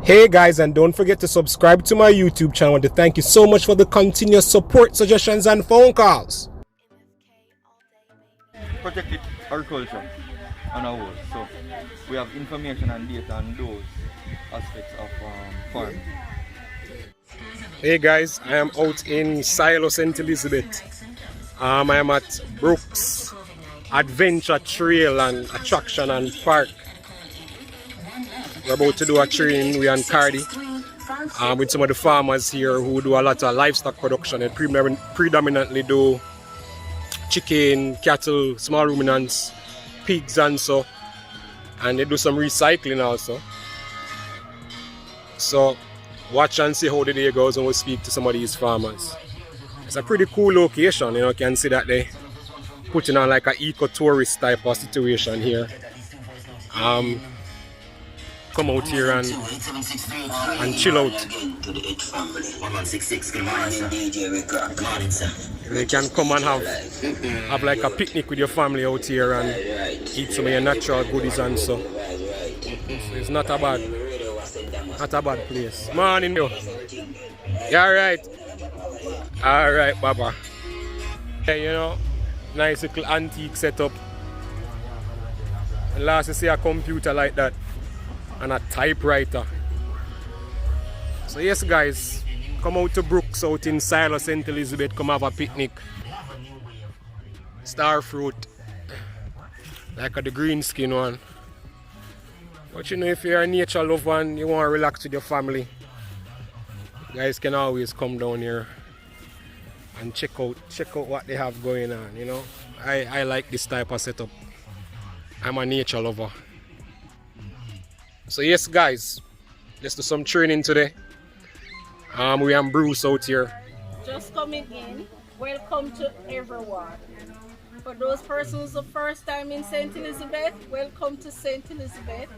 Hey guys, and don't forget to subscribe to my YouTube channel. I want to thank you so much for the continuous support, suggestions and phone calls. Protected agriculture on our world. So we have information and data on those aspects of farming. Hey guys, I am out in Siloah, St. Elizabeth. I am at Brooks Adventure Trail and Attraction and Park. We're about to do a training, we and Cardi, with some of the farmers here who do a lot of livestock production and predominantly do chicken, cattle, small ruminants, pigs and so. And they do some recycling also. So watch and see how the day goes when we speak to some of these farmers. It's a pretty cool location, you can see that they putting on like an eco-tourist type of situation here. Come out here and chill out. You can come and have like a picnic with your family out here and eat some of your natural goodies and so. It's not a bad place. Morning, yo. You alright? Alright, Baba. Yeah, nice little antique setup. And last you see a computer like that and a typewriter. So yes guys, come out to Brooks out in Siloah, St. Elizabeth, come have a picnic. Star fruit, like the green skin one. But if you're a nature lover and you want to relax with your family, you guys can always come down here and check out what they have going on. I like this type of setup. I'm a nature lover. So yes guys, let's do some training today. We are Bruce out here. Just coming in, welcome to everyone. For those persons the first time in St. Elizabeth, welcome to St. Elizabeth,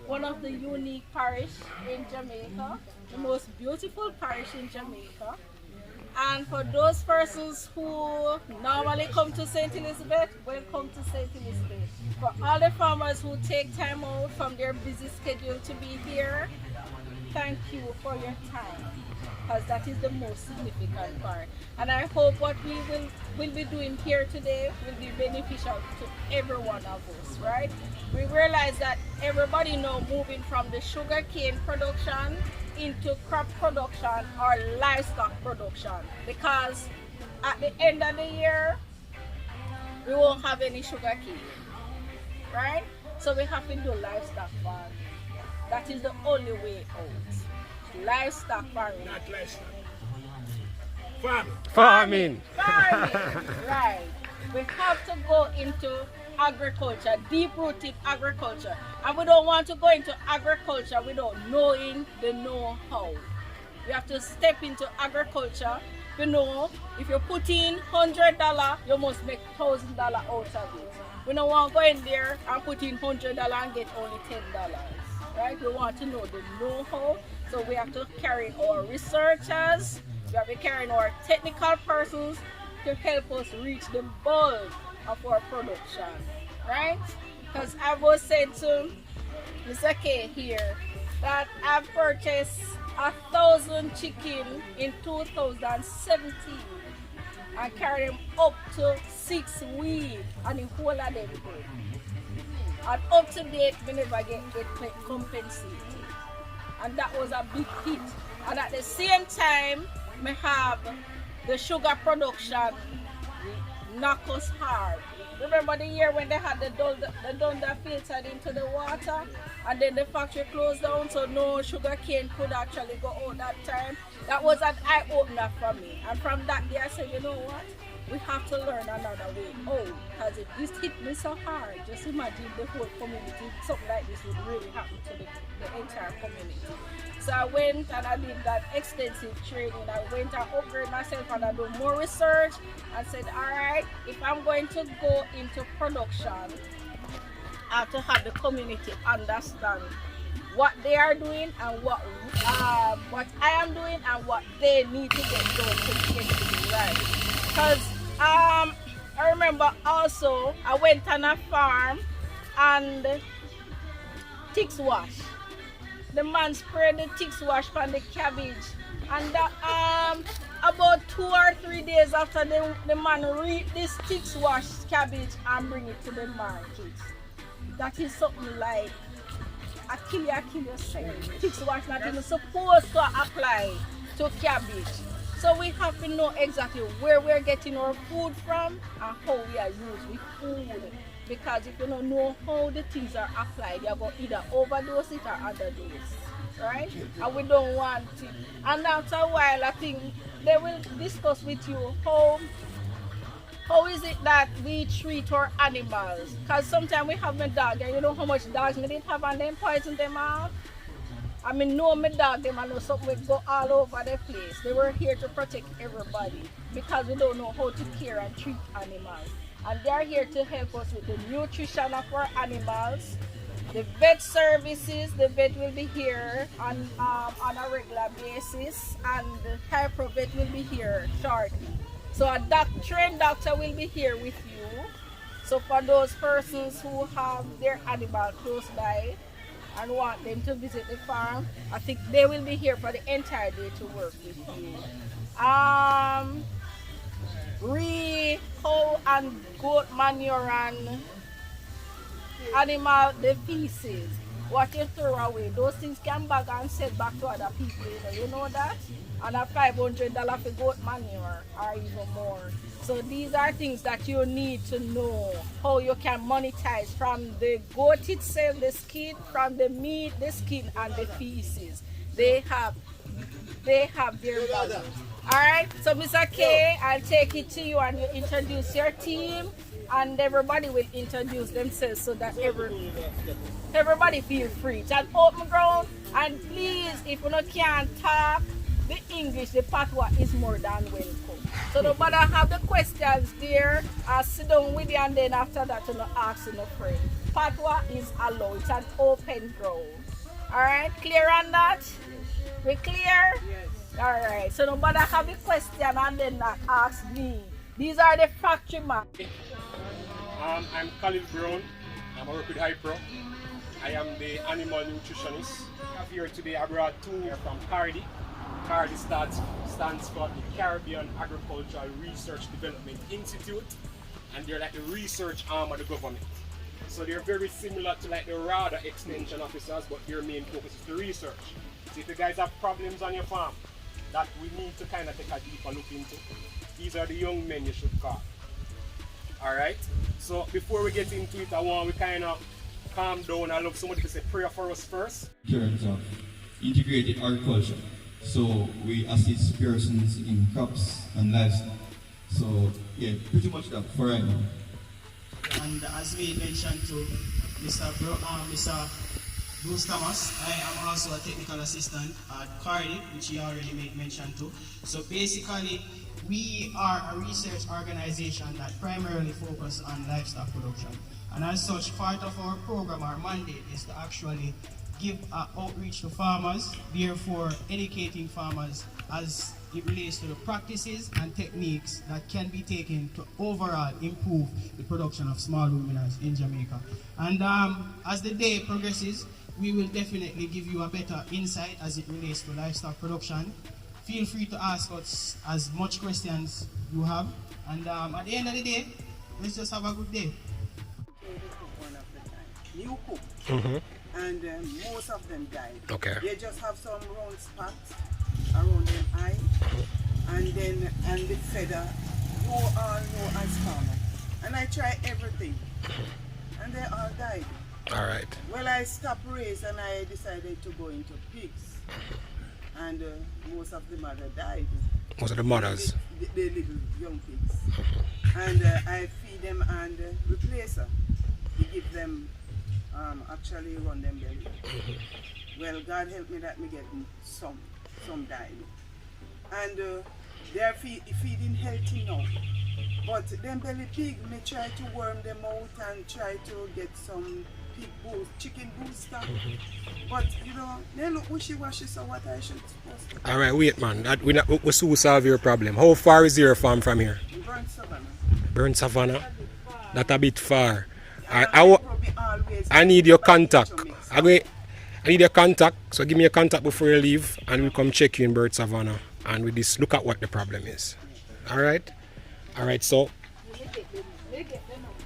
one of the unique parish in Jamaica, the most beautiful parish in Jamaica. And for those persons who normally come to St. Elizabeth, welcome to St. Elizabeth. For all the farmers who take time out from their busy schedule to be here, thank you for your time, because that is the most significant part. And I hope what we will be doing here today will be beneficial to every one of us, right? We realize that everybody now moving from the sugarcane production into crop production or livestock production, because at the end of the year we won't have any sugarcane, right? So we have to do livestock farming. That is the only way out. Livestock farming. Not livestock. Farming. Right. We have to go into agriculture, deep-rooted agriculture. And we don't want to go into agriculture without knowing the know-how. We have to step into agriculture. You know, if you put in $100, you must make $1,000 out of it. We don't want to go in there and put in $100 and get only $10. Right? We want to know the know-how. So we have to carry our researchers, we have to carry our technical persons to help us reach the bulk of our production, right? Because I was saying to Mr. K here that I purchased 1,000 chicken in 2017 and carried them up to 6 weeks and the whole of them good. And up to date, we never get compensated. And that was a big hit. And at the same time, we have the sugar production knock us hard. Remember the year when they had the dunder filtered into the water and then the factory closed down, so no sugar cane could actually go out that time? That was an eye-opener for me. And from that day I said, you know what? We have to learn another way. Because this hit me so hard. Just imagine the whole community, something like this would really happen to the entire community. So I went and I did that extensive training. I went and upgraded myself and I do more research and said, all right, if I'm going to go into production, I have to have the community understand what they are doing and what I am doing and what they need to get done to get to be right. Because I remember also I went on a farm and ticks wash. the man sprayed the ticks wash on the cabbage. And about 2 or 3 days after the man reap this ticks wash cabbage and bring it to the market. That is something like a kill yourself. Ticks wash not even supposed to apply to cabbage. So we have to know exactly where we're getting our food from and how we are using food. Because if you don't know how the things are applied, you're going to either overdose it or underdose. Right? And we don't want it. And after a while, I think they will discuss with you how is it that we treat our animals. Because sometimes we have a dog and you know how much dogs we didn't have and then poison them out. I mean, no, my dog, them, I know something will go all over the place. They were here to protect everybody because we don't know how to care and treat animals. And they're here to help us with the nutrition of our animals, the vet services. The vet will be here on a regular basis, and the hyper vet will be here shortly. So a trained doctor will be here with you. So for those persons who have their animal close by and want them to visit the farm, I think they will be here for the entire day to work with you. Cow and goat manure and animal the feces, what you throw away, those things can bag and sell back to other people. You know that? And a $500 for goat manure or even more. So these are things that you need to know how you can monetize from the goat itself, the skin, from the meat, the skin, and the feces. They have their value. Alright, so Mr. K, I'll take it to you and you introduce your team and everybody will introduce themselves so that everybody feel free. It's an open ground, and please, if you can't talk the English, the patois is more than welcome. So no matter have the questions there, I'll sit down with you and then after that you ask no friend. Patois is allowed, it's an open ground. Alright, clear on that? We clear? Yes. Alright, so no matter have the question and then ask me. These are the factory man. I'm Khalil Brown. I'm a work with Hypro. I am the animal nutritionist. I'm here today. I brought two from CARDI. CARDI stands for the Caribbean Agricultural Research Development Institute, and they're like the research arm of the government. So they're very similar to like the RADA extension officers, but their main focus is the research. So if you guys have problems on your farm that we need to kind of take a deeper look into, these are the young men you should call. Alright? So before we get into it, I want we kind of calm down. I love somebody to say prayer for us first. In terms of integrated agriculture, so we assist persons in crops and livestock. So yeah, pretty much that for right now. And as we mentioned to Mr. Bruce Thomas, I am also a technical assistant at CARDI, which he already made mention to. So basically, we are a research organization that primarily focuses on livestock production. And as such, part of our program, our mandate, is to actually give outreach to farmers, therefore educating farmers as it relates to the practices and techniques that can be taken to overall improve the production of small ruminants in Jamaica. And as the day progresses, we will definitely give you a better insight as it relates to livestock production. Feel free to ask us as much questions you have. And at the end of the day, let's just have a good day. New cook. And most of them died. Okay. They just have some round spots around their eye, and the feather, you all know as farmer. And I tried everything, and they all died. All right. Well, I stopped race and I decided to go into pigs, and most of the mother died. Most of the mothers. The little young pigs, and I feed them and replace them. We give them. Actually run them belly. Well, God help me that me get some died. And they're feeding healthy now. But them belly pig, me try to worm them out and try to get some pig boost, chicken booster. But you know, they look wishy-washy, so what I should supposed to. Alright, wait man, we soon solve your problem. How far is your farm from here? Burnt Savannah. Burnt Savannah? That's a bit far. I need your contact. I I need your contact, so give me your contact before you leave, and we'll come check you in Bird Savannah. And with this, look at what the problem is. Alright? Alright, so.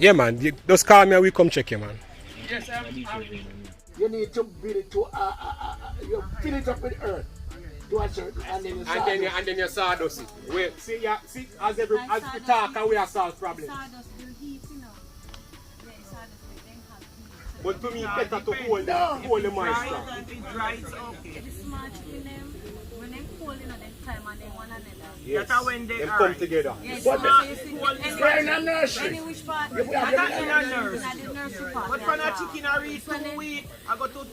Yeah, man, just call me and we'll come check you, man. Yes, you need to build it to, you fill it up with earth. To a certain, and then you And then you sawdust it. Wait, see, as we talk, and we are solve problems. But to me, better to hold the moisture. Yes, That's when they them are. come together. But they're in a nursery. But when a chicken are reach 2 weeks, I go to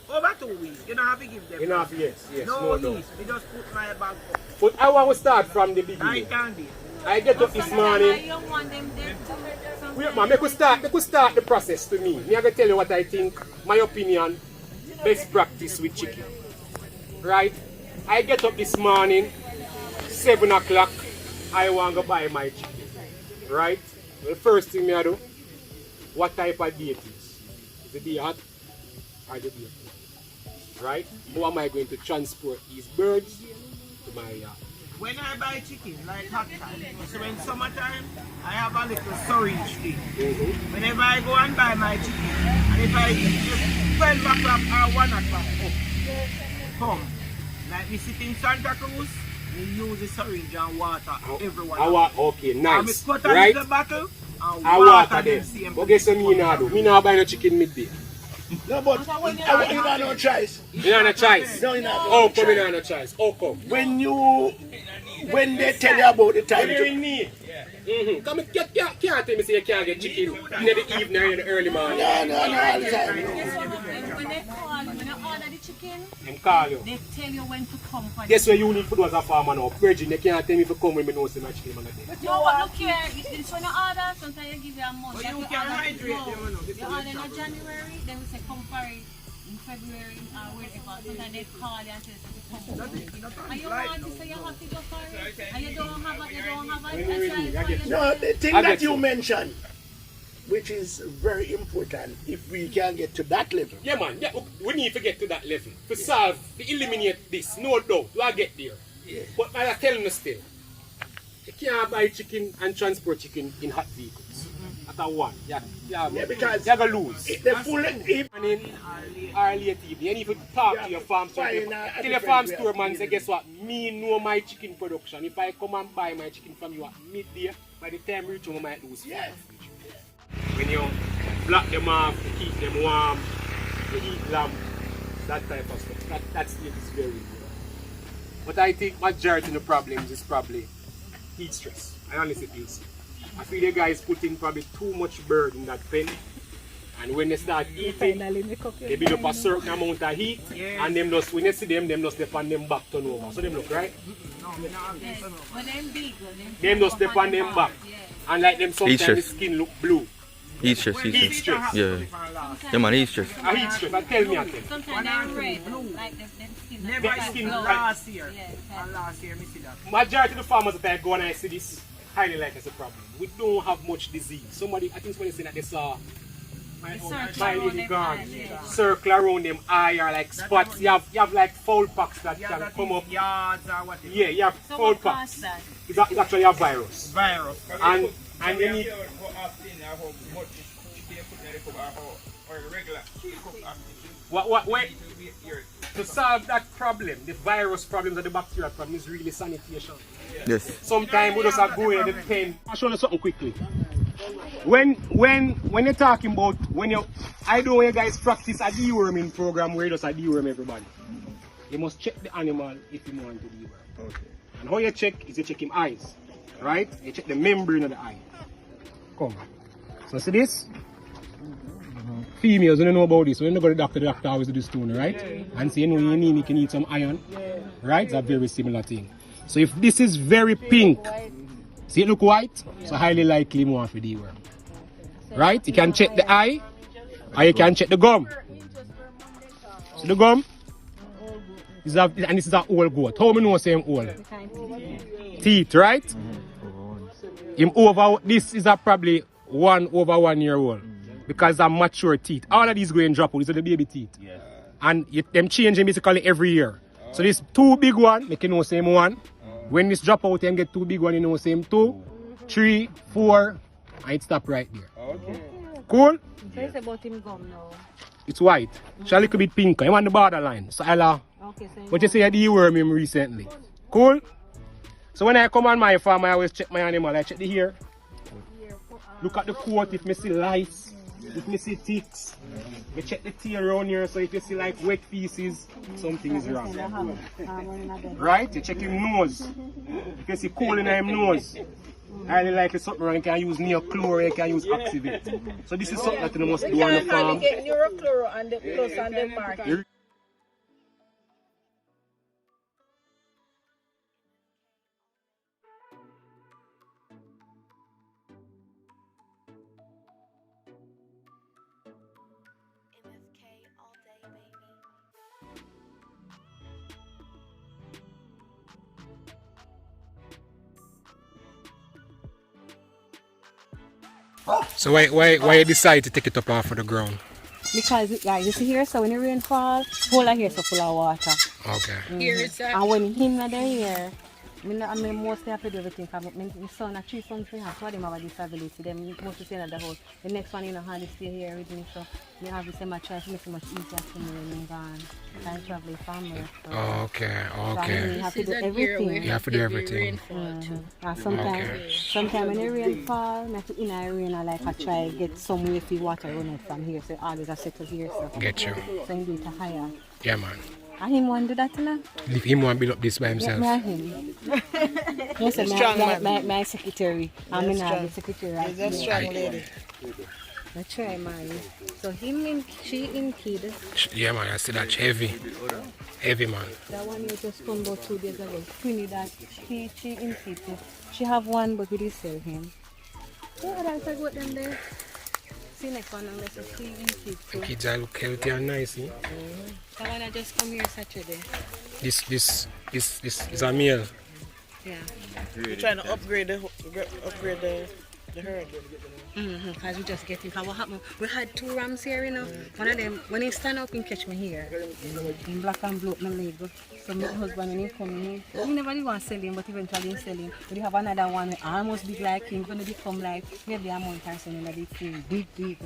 over 2 weeks. You don't have to give them. Enough, yes, No, no. yeast. We just put my bag up. But I want to start from the I beginning. can't do. I get up this morning. Wait, man, make we start the process to me. Me, I gonna tell you what I think, my opinion, best practice with chicken. Right? I get up this morning, 7 o'clock, I want to buy my chicken. Right? Well, the first thing I do, what type of day it is? Is the day hot or the day cold? Right? How am I going to transport these birds to my yard? When I buy chicken, like hot time, so when summertime, I have a little storage thing. Whenever I go and buy my chicken, and if I 12 o'clock or 1 o'clock come, like we sit in Santa Cruz, we use the syringe and water everyone. Okay, And we nice. cut Right? the bottle and I water water them them. same. But guess what me now do? Me now buy no chicken midday. No, but you have no choice. You know no choice. No, you have Oh, no come in choice. on no choice. Oh, come. When they tell you about the time When you're to, in need. Come and can't tell me say you can't get chicken in the evening or in the early morning. no, all the time. When they call, when you order the chicken, Them call you. they tell you when to come for Guess where you need food as a farmer now? Virgin, they can't tell me if you come when me know say my chicken man again. No, but look here, it's when you order, sometimes you give you a month. But You you have to can order hydrate now. them, you know, You before order you in travel. January, then we say come for it in February or wherever. Sometimes they call you and say come for it. And you want to say you have to go for it, and you don't have it, When you really, I get you. No, the thing I that get you you. mentioned, which is very important, if we can get to that level. Yeah, man. Yeah, we need to get to that level. To solve, to eliminate this, no doubt. We will get there. Yeah. But I tell you still, you can't buy chicken and transport chicken in hot vehicles. At a one. Yeah, because you're going to lose. The full, if, Morning or late evening. And if you talk to your farm store, Fine, a tell your different farm way of store man, say, feeling. guess what? Me know my chicken production. If I come and buy my chicken from you at midday, by the time you reach home, I might lose. Yes. When you block them off, to keep them warm, to heat lamp, that type of stuff. That still is very good. But I think majority of the problems is probably heat stress. I honestly feel so. I feel the guys putting probably too much bird in that pen. And when they start eating, they build up a certain amount of heat. And them just, when you see them just step on them back turn over. So them look right. Yes, when them big, Them just step on them back. And like them sometimes the skin look blue. Heat stress, heat Heat stress. stress. Yeah. Yeah, man, heat stress. A heat stress. And tell me again. sometimes they're red, like them skin. Never That I skin seen right. last year. Yeah, And last year, me see that. Majority of the farmers that I go and I see this highly like as a problem. We don't have much disease. Somebody, I think somebody said that they saw my circle little around garden, them eye, yeah. circle around them eye or like spots. You have like foul packs that Yeah, can that come is up. yards or whatever. Yeah, you have So foul what packs. caused that? It's actually a virus. Virus. And you need to solve that problem, the virus problem, the bacterial problem is really sanitation. Yes. Sometimes we just are going to the pen. I'll show you something quickly. When you're talking about I don't want you guys practice a deworming program where you just deworm everybody. You must check the animal if you want to deworm. Okay. And how you check is you check him eyes, right? You check the membrane of the eye. Come. So see this? Females, you don't know about this. When you go to the doctor always do this too, right? And say, you know, you need, you can eat some iron, right? It's a very similar thing. So if this is very pink, see it look white, so highly likely you want for deworm. Right? You can check the eye, or you can check the gum. So the gum, and this is an old goat. How many know say him old? Teeth, right? Him over, this is a probably 1 over 1 year old. Because I'm mature teeth. All of these going drop out. These are the baby teeth. And them changing basically every year. So this 2 big one, make you know same one. When this drop out and get 2 big one, you know same 2, 3, 4, and it stop right there. Okay. Cool? So it's about him gum now. It's white. It's a little bit pink. I want the borderline. So I'll Okay, so but you say I deworm him recently. Cool? So when I come on my farm, I always check my animal. I check the hair. Look at the coat if I see lice, if I see ticks. I check the tail around here, so if you see like wet feces, something is wrong. Right? You check him nose. If you see coal in him nose, highly likely something wrong. You can use neochlor, you can use Oxivate. So this is something that you must do on the farm. You get neurochloro and the plus and the market. So why you decide to take it up off of the ground? because yeah, you see here, so when the rain fall, whole of here so full of water. Okay. Here is And when him not there here, I mean mostly have to do everything because my son and 3 sons we have, 2 of them have a disability. Them mostly stay in the house. The next one, you know, hardly stay here with me, so we have the same try to make it much easier for me when I'm gone. I travel family. So, Okay, so I okay. have to do everything. You have to do everything. And sometimes when the rain fall, I have to in the rain I like I try get some way for water run out from here. So always I settle here. So Get you. so I do it higher. Yeah, man. And him want to do that now? Leave him one build up this by himself. Yeah, him. Yes, my secretary. I'm in the secretary. He's a strong lady. I try mine. So him in she in kid. Yeah, man. I see that heavy. Heavy, man. That one you just come about 2 days ago. Trinidad. She in kid. She have one but we didn't sell him. Yeah, that's a good them there. See next one unless she in kid. The kids are look healthy and nice, eh? That one I just come here Saturday. This is a meal. Yeah. You're trying to upgrade the herd. Because we just get him. Because what happened? We had 2 rams here, you know. One of them, when he stand up, he catch me here. In black and blue, my leg. So my husband, when he come in, he never did want to sell him, but eventually he sell him. But he have another one almost big like him. When he become like, maybe a month or something, like big thing. Big.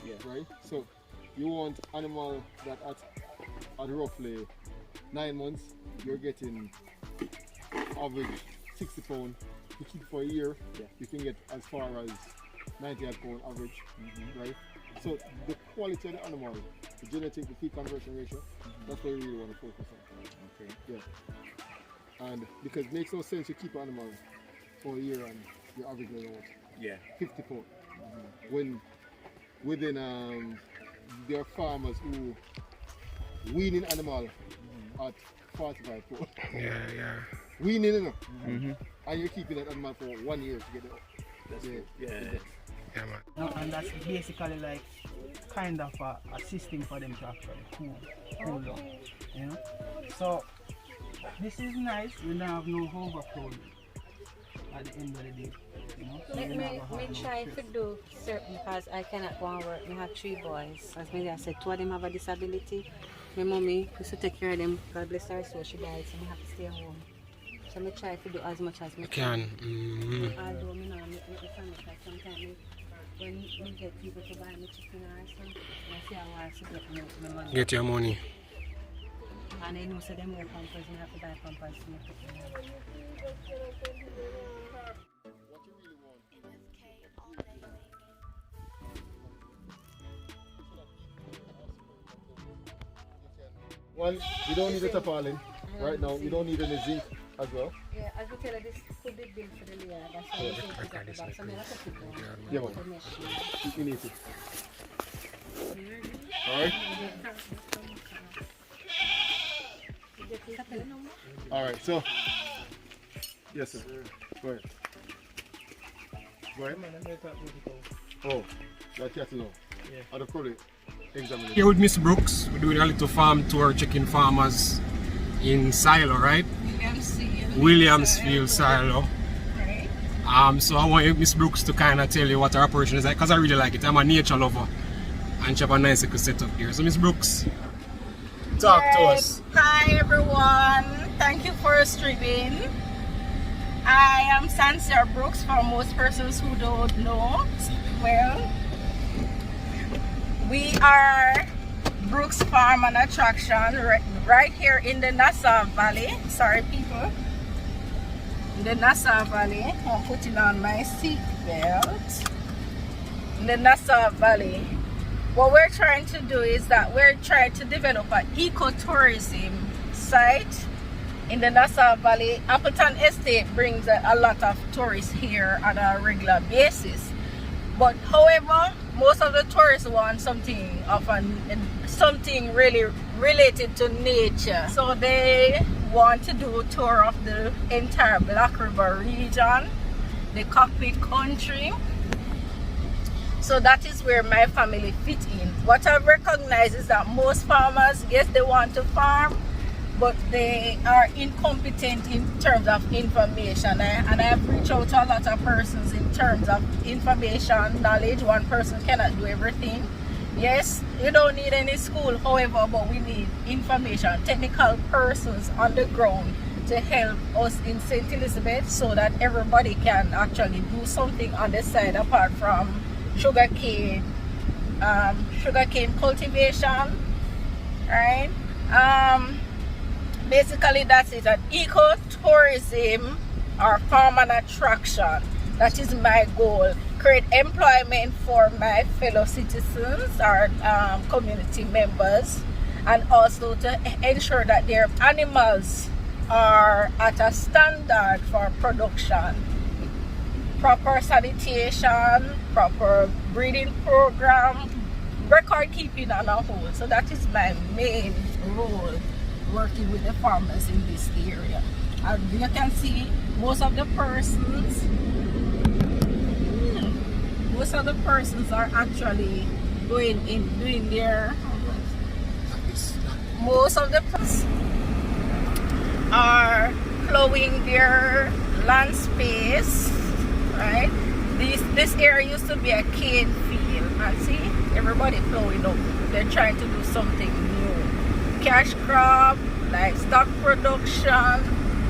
Yeah. Right? So you want animal that at roughly 9 months, you're getting average 60 pounds. You keep for a year, you can get as far as 90 pound average, right? So the quality of the animal, the genetic, the feed conversion ratio, that's what you really want to focus on. Okay. Yeah. And because it makes no sense you keep an animal for a year and you're averaging out 50 pound. When within there are farmers who weaning animal at 45 pound. Yeah. Weaning, you know? And you're keeping that animal for 1 year to get it. Yeah, man. And that's basically like kind of a system for them to actually cool down. You know? So this is nice, we don't have no overcrowding at the end of the day. You know? So Me try to do certain because I cannot go and work. I have 3 boys. As maybe I said, 2 of them have a disability. My mommy used to take care of them. God bless her soul, she died, so I have to stay home. So I try to do as much as I can. Although I know make the family like sometimes when we get people to buy me chicken or something, I say I want to get my money. Get your money. And I know so them more pampers, I have to buy pampers to make it. One, you don't need a tarpaulin right now. You don't need any zinc as well. Yeah, as we tell you, this could be built for the layer. That's why we think it's at the back. So I'm going to put it down. Yeah, man. You need it. Alright? Alright, so. Yes, sir. Go ahead. Go ahead. Oh, that's yes, no. Yeah. I'll probably examine it. Here with Miss Brooks, we're doing a little farm tour, checking farmers in Siloah, right? Williamsfield, Siloah. So I want Miss Brooks to kind of tell you what our operation is like, because I really like it. I'm a nature lover and she have a nice little setup here. So Miss Brooks, Talk to us. Hi everyone. Thank you for streaming. I am Sansia Brooks for most persons who don't know. Well, we are Brooks Farm and Attraction right here in the Nassau Valley. Sorry people. In the Nassau Valley. I'm putting on my seat belt. In the Nassau Valley. What we're trying to do is that we're trying to develop an ecotourism site in the Nassau Valley. Appleton Estate brings a lot of tourists here on a regular basis. But however, most of the tourists want something really related to nature. So they want to do a tour of the entire Black River region, the Cockpit Country. So that is where my family fit in. What I've recognized is that most farmers, yes, they want to farm, but they are incompetent in terms of information. And I've reached out to a lot of persons in terms of information, knowledge. One person cannot do everything. Yes, you don't need any school, however, but we need information, technical persons on the ground to help us in St. Elizabeth so that everybody can actually do something on the side apart from sugarcane cultivation, right? Basically that's it, an ecotourism or farm and attraction. That is my goal. Create employment for my fellow citizens or community members, and also to ensure that their animals are at a standard for production. Proper sanitation, proper breeding program, record keeping on a whole. So that is my main role, working with the farmers in this area. And you can see most of the persons are actually going in doing their, most of the persons are plowing their land space. Right, this area used to be a cane field, and see everybody flowing up. They're trying to do something new, cash crop, livestock production.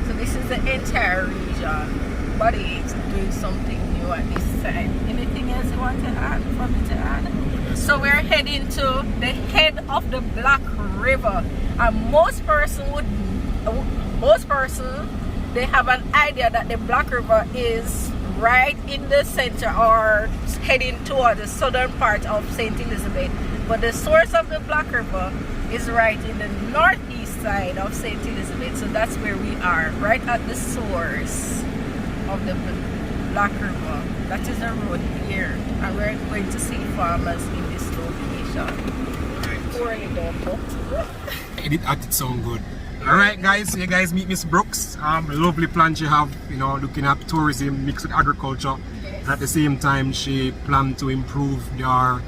So this is the entire region. Everybody is doing something new at this side. Anything else you want to add for me to add? So we're heading to the head of the Black River, and most persons they have an idea that the Black River is right in the center or heading toward the southern part of St. Elizabeth, but the source of the Black River is right in the northeast side of St. Elizabeth. So that's where we are, right at the source of the Black River. That is the road here, and we're going to see farmers in this location. Poorly done, but It acted sound good. Alright guys, so you guys meet Miss Brooks. Lovely plant she have, you know, looking at tourism mixed with agriculture. And at the same time she planned to improve our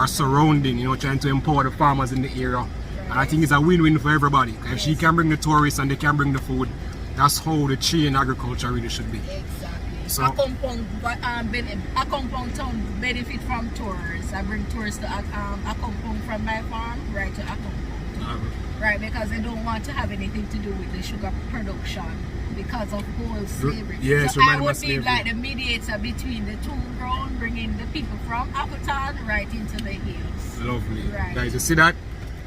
surrounding, you know, trying to empower the farmers in the area. And I think it's a win-win for everybody. If she can bring the tourists and they can bring the food, that's how the chain agriculture really should be. exactly. So, a compound town benefit from tourists. I bring tourists to a compound from my farm right to a compound. Right, because they don't want to have anything to do with the sugar production because of whole slavery. Yes, so I would be slavery. like the mediator between the two ground, bringing the people from Appleton right into the hills. lovely. Right. Guys, you see that?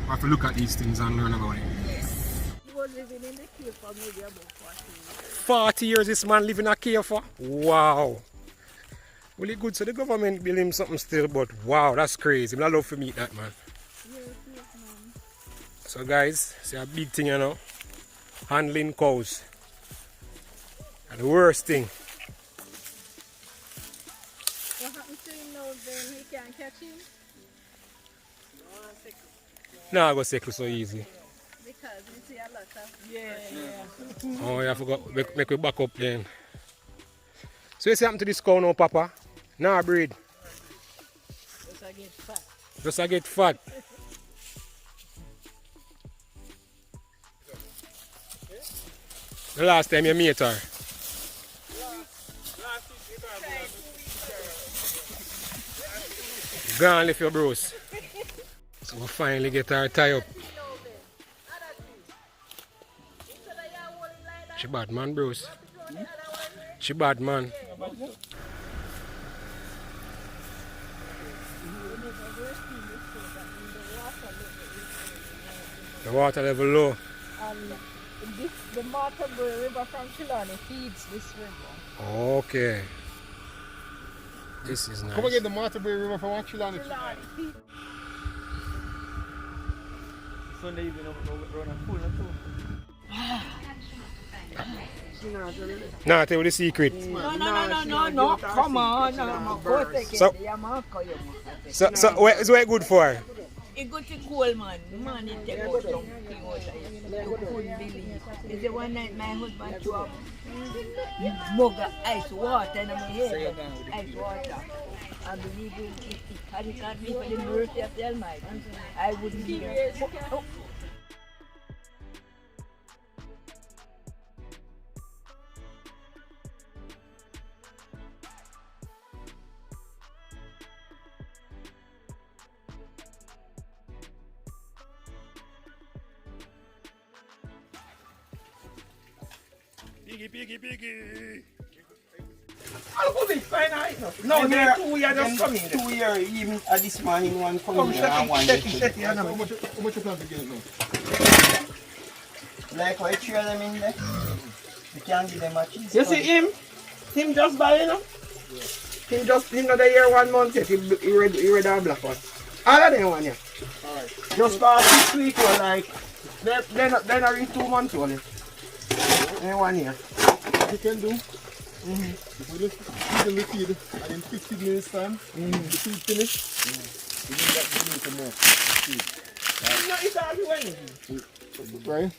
I have to look at these things and learn about it. Yes. He was living in the cave for maybe about 40 years. 40 years this man living in a cave for? Wow. Really good. So the government build him something still, but wow, that's crazy. I love to meet that man. So guys, see a big thing, you know, handling cows. And the worst thing. What happens to him now then he can't catch him? Nah, I go sickle so easy. Because we see a lot of Oh, yeah, I forgot. Make we back up then. So you see happened to this cow now, Papa? Nah, breed. Just I get fat. Just I get fat. The last time you met her? Go and lift your bros. So we finally get her tie up. She bad man, bros. She bad man. The water level low. And the Marthabury River from Shilani feeds this river. Okay. This is nice. Come again, the Marthabury River from Chilani. Sunday evening, run a pool too. Nah, tell you the secret. No. Come on. No. Go take it. So where is it good for? It good to cool, man. Man, it take out long thing out of you. You couldn't believe. There's the one night my husband threw up mug of ice water in my head. Ice water. I believe it can't be for the mercy of the Almighty. I wouldn't be here. Piggy. I'll be fine, I know. No, there are 2 years just coming. 2 years, even at this morning, one coming. How much you plan to get now? Like, why 3 of them in there? You can't give them a cheese. You see him? Him just buy, you know? Him not the year 1 month yet. He read our black one. All of them one, yeah. Alright. Just for 6 weeks, or like, they're not in 2 months only. In 1 year. What you can do, if we just feed them the feed, and in 15 minutes time, the feed finish, we need that to make more feed. It's all Right?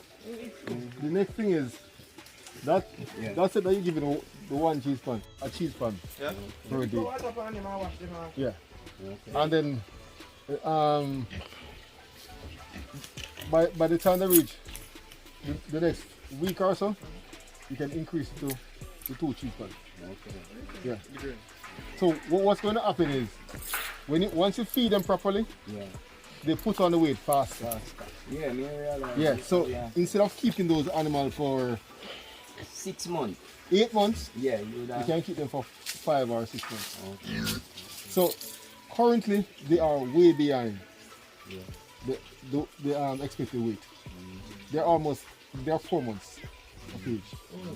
The next thing is, that's it that you give it the 1 cheese pan, a cheese pan per day. Yeah. And then, by the time they reach the next week or so, you can increase it to the 2 cheese pans. Yeah. So what's going to happen is, once you feed them properly, they put on the weight faster. Yeah, me realize. Yeah. So instead of keeping those animals for 6 months. 8 months, Yeah, you can keep them for 5 or 6 months. Okay. So currently they are way behind the expected weight. They're 4 months of age.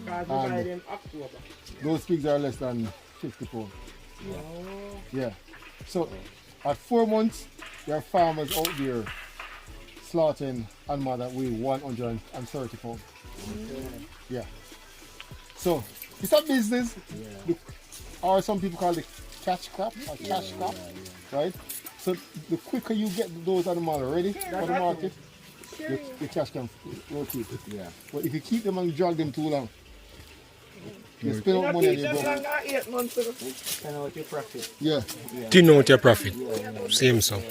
And those pigs are less than 50 pounds. Yeah. So at 4 months, there are farmers out there slaughtering animals that weigh 130 pounds. Yeah. So it's a business, or some people call it catch crop or cash crop, right? So the quicker you get those animals ready for the market, the cash can rotate. But if you keep them and drag them too long, you spend out money and you go. 8 months ago. Spend out your profit. Yeah. Do you know what your profit? Same so.